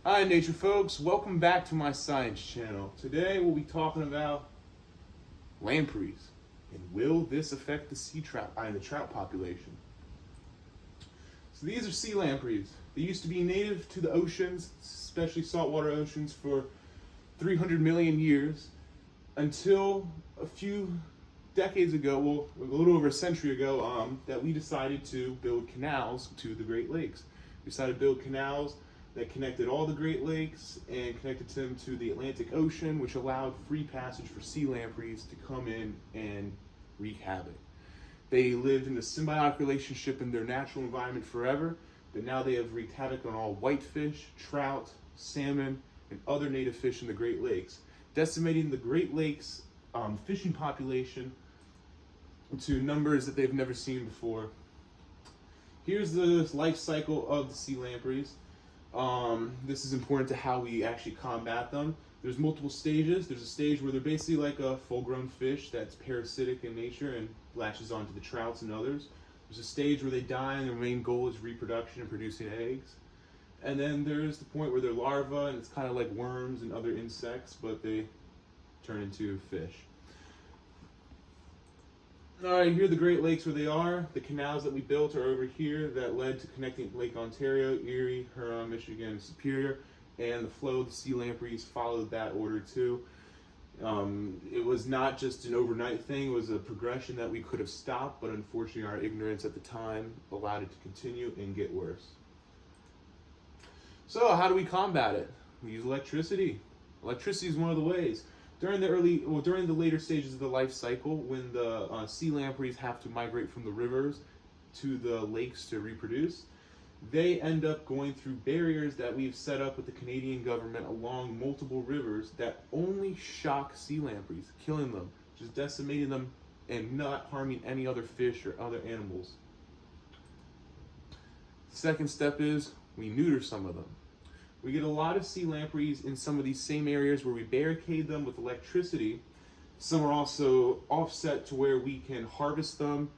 Hi nature folks, welcome back to my science channel. Today we'll be talking about lampreys and will this affect the the trout population. So these are sea lampreys. They used to be native to the oceans, especially saltwater oceans, for 300 million years until a few decades ago, well, a little over a century ago, that we decided to build canals to the Great Lakes. We decided to build canals that connected all the Great Lakes and connected them to the Atlantic Ocean, which allowed free passage for sea lampreys to come in and wreak havoc. They lived in a symbiotic relationship in their natural environment forever, but now they have wreaked havoc on all whitefish, trout, salmon, and other native fish in the Great Lakes, decimating the Great Lakes fishing population to numbers that they've never seen before. Here's the life cycle of the sea lampreys. This is important to how we actually combat them. There's multiple stages. There's a stage where they're basically like a full-grown fish that's parasitic in nature and latches onto the trouts and others. There's a stage where they die and their main goal is reproduction and producing eggs. And then there's the point where they're larvae and it's kind of like worms and other insects, but they turn into fish. Alright, here are the Great Lakes where they are. The canals that we built are over here that led to connecting Lake Ontario, Erie, Huron, Michigan, and Superior. And the flow of the sea lampreys followed that order too. It was not just an overnight thing, it was a progression that we could have stopped, but unfortunately our ignorance at the time allowed it to continue and get worse. So how do we combat it? We use electricity. Electricity is one of the ways. During the later stages of the life cycle, when the sea lampreys have to migrate from the rivers to the lakes to reproduce, they end up going through barriers that we've set up with the Canadian government along multiple rivers that only shock sea lampreys, killing them, just decimating them and not harming any other fish or other animals. Second step is we neuter some of them. We get a lot of sea lampreys in some of these same areas where we barricade them with electricity. Some are also offset to where we can harvest them,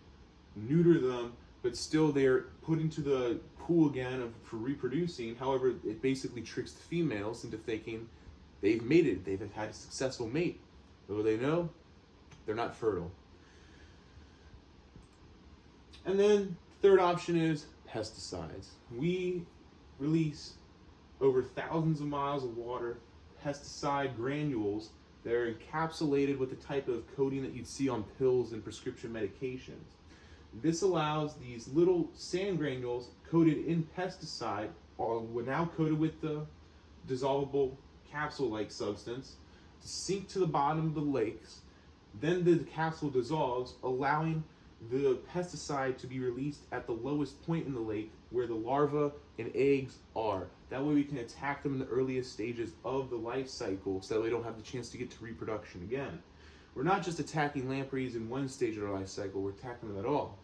neuter them, but still they're put into the pool again for reproducing. However, it basically tricks the females into thinking they've mated, they've had a successful mate. Though they know they're not fertile. And then third option is pesticides. We release over thousands of miles of water, pesticide granules that are encapsulated with the type of coating that you'd see on pills and prescription medications. This allows these little sand granules coated in pesticide, now coated with the dissolvable capsule-like substance, to sink to the bottom of the lakes. Then the capsule dissolves, allowing the pesticide to be released at the lowest point in the lake where the larvae and eggs are. That way we can attack them in the earliest stages of the life cycle so that they don't have the chance to get to reproduction again. We're not just attacking lampreys in one stage of their life cycle, we're attacking them at all.